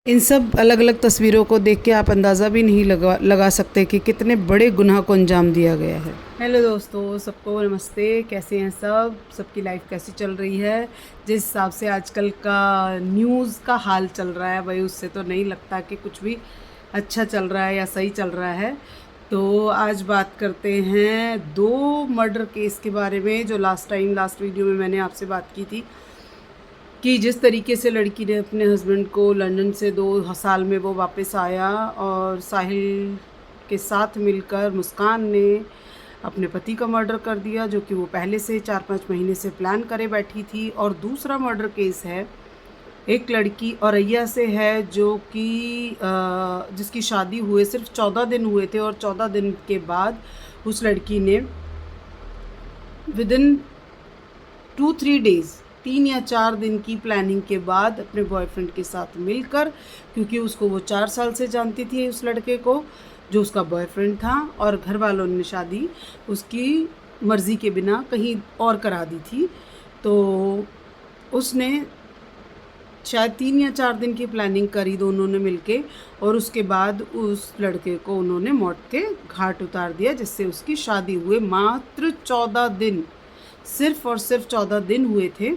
इन सब अलग अलग तस्वीरों को देख के आप अंदाज़ा भी नहीं लगा सकते कि कितने बड़े गुनाह को अंजाम दिया गया है। हेलो दोस्तों, सबको नमस्ते। कैसे हैं सब? सबकी लाइफ कैसी चल रही है? जिस हिसाब से आजकल का न्यूज़ का हाल चल रहा है भाई, उससे तो नहीं लगता कि कुछ भी अच्छा चल रहा है या सही चल रहा है। तो आज बात करते हैं 2 मर्डर केस के बारे में, जो लास्ट वीडियो में मैंने आपसे बात की थी कि जिस तरीके से लड़की ने अपने हस्बैंड को लंदन से 2 साल में वो वापस आया और साहिल के साथ मिलकर मुस्कान ने अपने पति का मर्डर कर दिया, जो कि वो पहले से 4-5 महीने से प्लान करे बैठी थी। और दूसरा मर्डर केस है, एक लड़की औरैया से है, जो कि जिसकी शादी हुए सिर्फ 14 दिन हुए थे और 14 दिन के बाद उस लड़की ने विदिन 2-3 डेज़ 3 या 4 दिन की प्लानिंग के बाद अपने बॉयफ्रेंड के साथ मिलकर, क्योंकि उसको वो 4 साल से जानती थी उस लड़के को जो उसका बॉयफ्रेंड था, और घर वालों ने शादी उसकी मर्ज़ी के बिना कहीं और करा दी थी। तो उसने शायद 3 या 4 दिन की प्लानिंग करी दोनों ने मिलके, और उसके बाद उस लड़के को उन्होंने मौत के घाट उतार दिया, जिससे उसकी शादी हुए मात्र 14 दिन, सिर्फ और सिर्फ 14 दिन हुए थे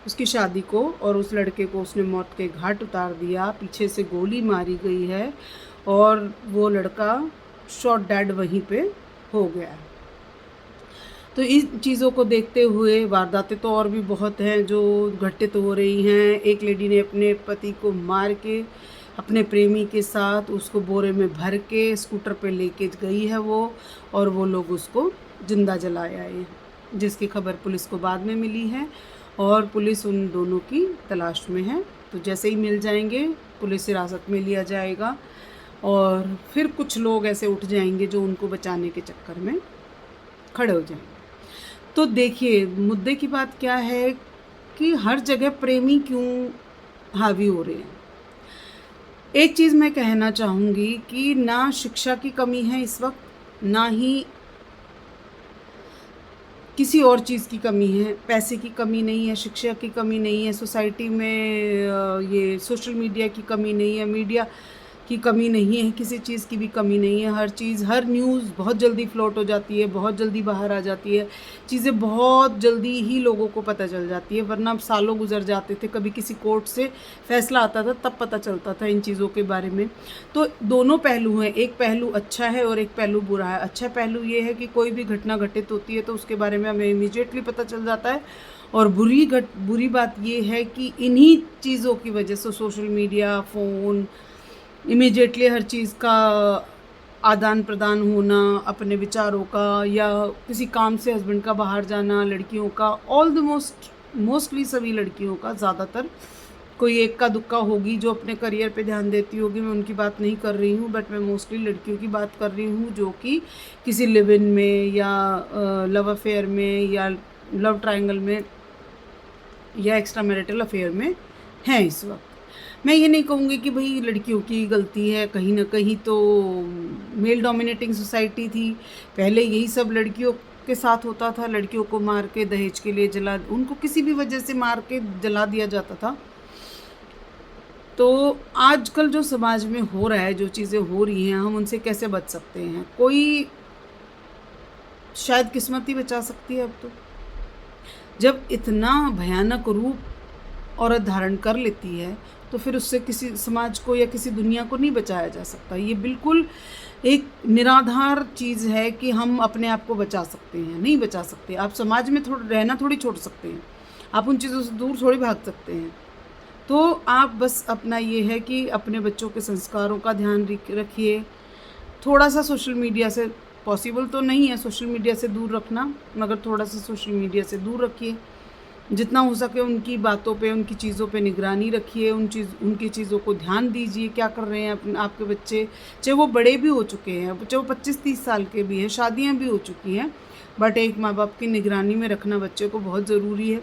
उसकी शादी को, और उस लड़के को उसने मौत के घाट उतार दिया। पीछे से गोली मारी गई है और वो लड़का शॉट डेड वहीं पे हो गया है। तो इन चीज़ों को देखते हुए वारदातें तो और भी बहुत हैं जो घटित हो रही हैं। एक लेडी ने अपने पति को मार के अपने प्रेमी के साथ उसको बोरे में भर के स्कूटर पे लेके गई है वो, और वो लोग उसको जिंदा जलाया है, जिसकी खबर पुलिस को बाद में मिली है, और पुलिस उन दोनों की तलाश में है। तो जैसे ही मिल जाएंगे पुलिस हिरासत में लिया जाएगा, और फिर कुछ लोग ऐसे उठ जाएंगे जो उनको बचाने के चक्कर में खड़े हो जाएंगे। तो देखिए, मुद्दे की बात क्या है कि हर जगह प्रेमी क्यों हावी हो रहे हैं। एक चीज़ मैं कहना चाहूँगी कि ना शिक्षा की कमी है इस वक्त, ना ही किसी और चीज़ की कमी है। पैसे की कमी नहीं है, शिक्षा की कमी नहीं है, सोसाइटी में ये सोशल मीडिया की कमी नहीं है, मीडिया की कमी नहीं है, किसी चीज़ की भी कमी नहीं है। हर चीज़, हर न्यूज़ बहुत जल्दी फ्लोट हो जाती है, बहुत जल्दी बाहर आ जाती है, चीज़ें बहुत जल्दी ही लोगों को पता चल जाती है। वरना अब सालों गुजर जाते थे, कभी किसी कोर्ट से फैसला आता था तब पता चलता था इन चीज़ों के बारे में। तो दोनों पहलू हैं, एक पहलू अच्छा है और एक पहलू बुरा है। अच्छा पहलू ये है कि कोई भी घटना घटित होती है तो उसके बारे में हमें इमीडिएटली पता चल जाता है, और बुरी बात ये है कि इन्हीं चीज़ों की वजह से सोशल मीडिया, फ़ोन, इमीडिएटली हर चीज़ का आदान प्रदान होना, अपने विचारों का, या किसी काम से हस्बैंड का बाहर जाना, लड़कियों का मोस्टली सभी लड़कियों का, ज़्यादातर कोई एक का दुक्का होगी जो अपने करियर पे ध्यान देती होगी, मैं उनकी बात नहीं कर रही हूँ, बट मैं मोस्टली लड़कियों की बात कर रही हूँ जो कि किसी लिव इन में या लव अफेयर में या लव ट्रायंगल में या एक्स्ट्रा मैरिटल अफेयर में हैं इस वक्त। मैं ये नहीं कहूँगी कि भाई लड़कियों की गलती है, कहीं ना कहीं तो मेल डोमिनेटिंग सोसाइटी थी, पहले यही सब लड़कियों के साथ होता था। लड़कियों को मार के दहेज के लिए उनको किसी भी वजह से मार के जला दिया जाता था। तो आजकल जो समाज में हो रहा है, जो चीज़ें हो रही हैं, हम उनसे कैसे बच सकते हैं? कोई शायद किस्मत ही बचा सकती है अब तो। जब इतना भयानक रूप औरत धारण कर लेती है तो फिर उससे किसी समाज को या किसी दुनिया को नहीं बचाया जा सकता। ये बिल्कुल एक निराधार चीज़ है कि हम अपने आप को बचा सकते हैं, नहीं बचा सकते। आप समाज में रहना थोड़ी छोड़ सकते हैं, आप उन चीज़ों से दूर थोड़ी भाग सकते हैं। तो आप बस अपना ये है कि अपने बच्चों के संस्कारों का ध्यान रखिए। थोड़ा सा सोशल मीडिया से, पॉसिबल तो नहीं है सोशल मीडिया से दूर रखना, मगर थोड़ा सा सोशल मीडिया से दूर रखिए। जितना हो सके उनकी बातों पे, उनकी चीज़ों पे निगरानी रखिए, उनकी चीज़ों को ध्यान दीजिए, क्या कर रहे हैं आपके बच्चे, चाहे वो बड़े भी हो चुके हैं, चाहे वो 25-30 साल के भी हैं, शादियां भी हो चुकी हैं, बट एक माँ बाप की निगरानी में रखना बच्चे को बहुत ज़रूरी है।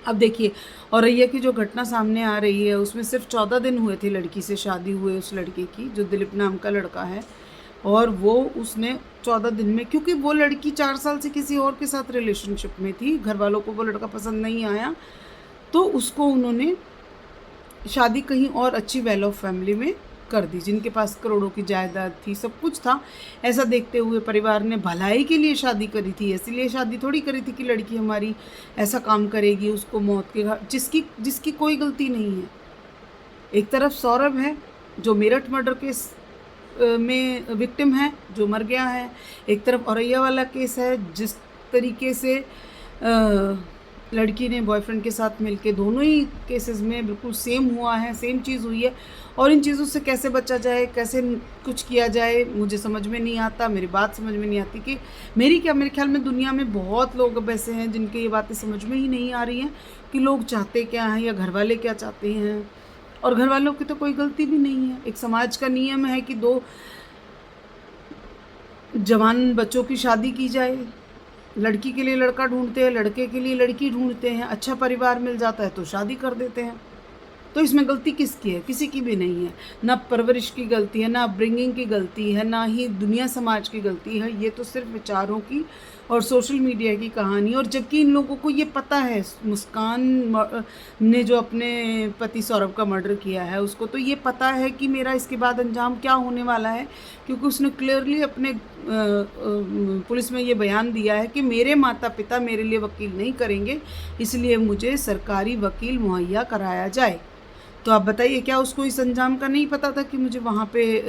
अब देखिए, औरैया की जो घटना सामने आ रही है उसमें सिर्फ 14 दिन हुए थे लड़की से शादी हुए, उस लड़के की, जो दिलीप नाम का लड़का है, और वो उसने 14 दिन में, क्योंकि वो लड़की 4 साल से किसी और के साथ रिलेशनशिप में थी, घर वालों को वो लड़का पसंद नहीं आया, तो उसको उन्होंने शादी कहीं और अच्छी वेल ऑफ फैमिली में कर दी, जिनके पास करोड़ों की जायदाद थी, सब कुछ था। ऐसा देखते हुए परिवार ने भलाई के लिए शादी करी थी, इसलिए शादी थोड़ी करी थी कि लड़की हमारी ऐसा काम करेगी, उसको मौत के घाट, जिसकी कोई गलती नहीं है। एक तरफ सौरभ है जो मेरठ मर्डर केस में विक्टिम है, जो मर गया है। एक तरफ औरैया वाला केस है, जिस तरीके से लड़की ने बॉयफ्रेंड के साथ मिलके, दोनों ही केसेस में बिल्कुल सेम हुआ है, सेम चीज़ हुई है। और इन चीज़ों से कैसे बचा जाए, कैसे कुछ किया जाए, मुझे समझ में नहीं आता। मेरी बात समझ में नहीं आती कि मेरे ख्याल में दुनिया में बहुत लोग अब ऐसे हैं जिनके ये बातें समझ में ही नहीं आ रही हैं कि लोग चाहते क्या हैं या घर वाले क्या चाहते हैं। और घर वालों की तो कोई गलती भी नहीं है। एक समाज का नियम है कि 2 जवान बच्चों की शादी की जाए। लड़की के लिए लड़का ढूंढते हैं, लड़के के लिए लड़की ढूंढते हैं। अच्छा परिवार मिल जाता है तो शादी कर देते हैं। तो इसमें गलती किसकी है? किसी की भी नहीं है। ना परवरिश की गलती है, ना अपब्रिंगिंग की गलती है, ना ही दुनिया समाज की गलती है। ये तो सिर्फ विचारों की और सोशल मीडिया की कहानी। और जबकि इन लोगों को ये पता है, मुस्कान ने जो अपने पति सौरभ का मर्डर किया है, उसको तो ये पता है कि मेरा इसके बाद अंजाम क्या होने वाला है, क्योंकि उसने क्लियरली अपने पुलिस में ये बयान दिया है कि मेरे माता पिता मेरे लिए वकील नहीं करेंगे, इसलिए मुझे सरकारी वकील मुहैया कराया जाए। तो आप बताइए, क्या उसको इस अंजाम का नहीं पता था कि मुझे वहाँ पे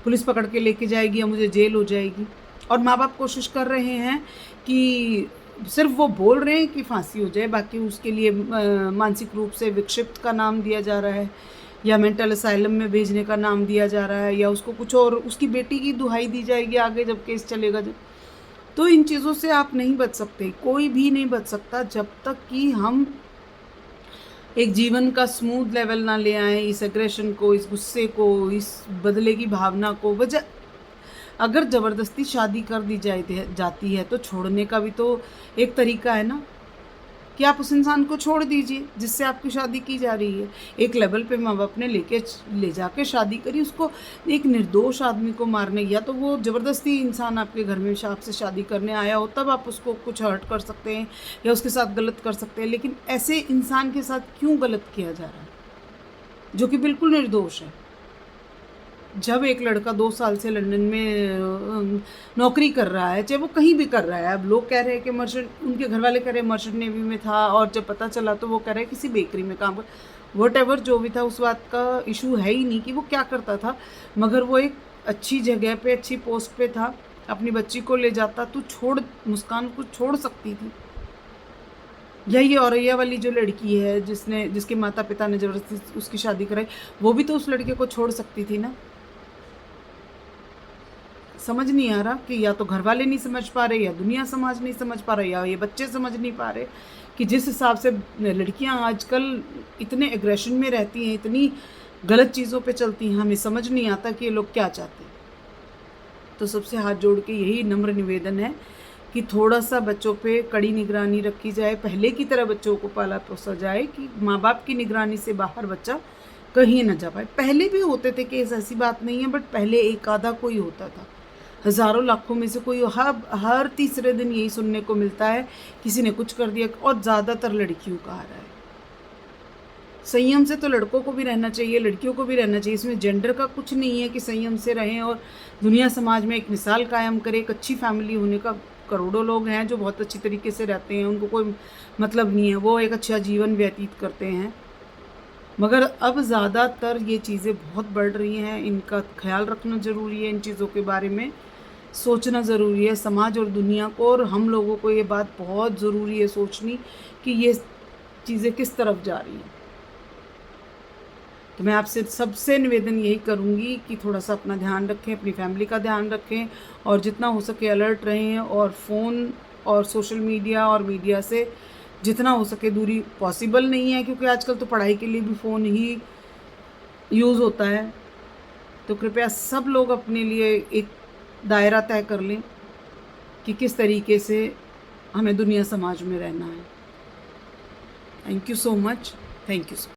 पुलिस पकड़ के लेके जाएगी या मुझे जेल हो जाएगी? और माँ बाप कोशिश कर रहे हैं कि सिर्फ वो बोल रहे हैं कि फांसी हो जाए, बाकी उसके लिए मानसिक रूप से विक्षिप्त का नाम दिया जा रहा है, या मेंटल असाइलम में भेजने का नाम दिया जा रहा है, या उसको कुछ और, उसकी बेटी की दुहाई दी जाएगी आगे जब केस चलेगा जब। तो इन चीज़ों से आप नहीं बच सकते, कोई भी नहीं बच सकता, जब तक कि हम एक जीवन का स्मूथ लेवल ना ले आए, इस एग्रेशन को, इस गुस्से को, इस बदले की भावना को। वजह अगर ज़बरदस्ती शादी कर दी जाती है तो छोड़ने का भी तो एक तरीका है ना, कि आप उस इंसान को छोड़ दीजिए जिससे आपकी शादी की जा रही है। एक लेवल पे माँ बाप ने ले जाके शादी करी, उसको एक निर्दोष आदमी को मारने, या तो वो ज़बरदस्ती इंसान आपके घर में आपसे शादी करने आया हो, तब आप उसको कुछ हर्ट कर सकते हैं या उसके साथ गलत कर सकते हैं। लेकिन ऐसे इंसान के साथ क्यों गलत किया जा रहा है जो कि बिल्कुल निर्दोष है? जब एक लड़का 2 साल से लंदन में नौकरी कर रहा है, चाहे वो कहीं भी कर रहा है, अब लोग कह रहे हैं कि मर्चेंट, उनके घर वाले कह रहे हैं मर्चेंट नेवी में था, और जब पता चला तो वो कह रहे हैं किसी बेकरी में काम कर, व्हाटएवर जो भी था, उस बात का इशू है ही नहीं कि वो क्या करता था, मगर वो एक अच्छी जगह पे, अच्छी पोस्ट पे था, अपनी बच्ची को ले जाता तो मुस्कान को छोड़ सकती थी। या ये औरैया वाली जो लड़की है जिसके माता पिता ने ज़बरदस्ती उसकी शादी कराई, वो भी तो उस लड़के को छोड़ सकती थी ना। समझ नहीं आ रहा कि या तो घर वाले नहीं समझ पा रहे, या दुनिया समाज नहीं समझ पा रहा, या ये बच्चे समझ नहीं पा रहे कि जिस हिसाब से लड़कियां आजकल इतने एग्रेशन में रहती हैं, इतनी गलत चीज़ों पे चलती हैं, हमें समझ नहीं आता कि ये लोग क्या चाहते हैं। तो सबसे हाथ जोड़ के यही नम्र निवेदन है कि थोड़ा सा बच्चों पे कड़ी निगरानी रखी जाए, पहले की तरह बच्चों को पाला पोसा जाए कि माँ बाप की निगरानी से बाहर बच्चा कहीं न जा पाए। पहले भी होते थे केस, ऐसी बात नहीं है, बट पहले एक आधा कोई होता था, हज़ारों लाखों में से कोई। हर तीसरे दिन यही सुनने को मिलता है किसी ने कुछ कर दिया, और ज़्यादातर लड़कियों का आ रहा है। संयम से तो लड़कों को भी रहना चाहिए, लड़कियों को भी रहना चाहिए, इसमें जेंडर का कुछ नहीं है कि संयम से रहें और दुनिया समाज में एक मिसाल कायम करें। एक अच्छी फैमिली होने का, करोड़ों लोग हैं जो बहुत अच्छी तरीके से रहते हैं, उनको कोई मतलब नहीं है, वो एक अच्छा जीवन व्यतीत करते हैं। मगर अब ज़्यादातर ये चीज़ें बहुत बढ़ रही हैं, इनका ख्याल रखना ज़रूरी है, इन चीज़ों के बारे में सोचना ज़रूरी है समाज और दुनिया को, और हम लोगों को ये बात बहुत ज़रूरी है सोचनी कि ये चीज़ें किस तरफ जा रही हैं। तो मैं आपसे सबसे निवेदन यही करूँगी कि थोड़ा सा अपना ध्यान रखें, अपनी फैमिली का ध्यान रखें, और जितना हो सके अलर्ट रहें, और फ़ोन और सोशल मीडिया और मीडिया से जितना हो सके दूरी पॉसिबल नहीं है, क्योंकि आजकल तो पढ़ाई के लिए भी फ़ोन ही यूज़ होता है। तो कृपया सब लोग अपने लिए एक दायरा तय कर लें कि किस तरीके से हमें दुनिया समाज में रहना है। Thank you so much. Thank you so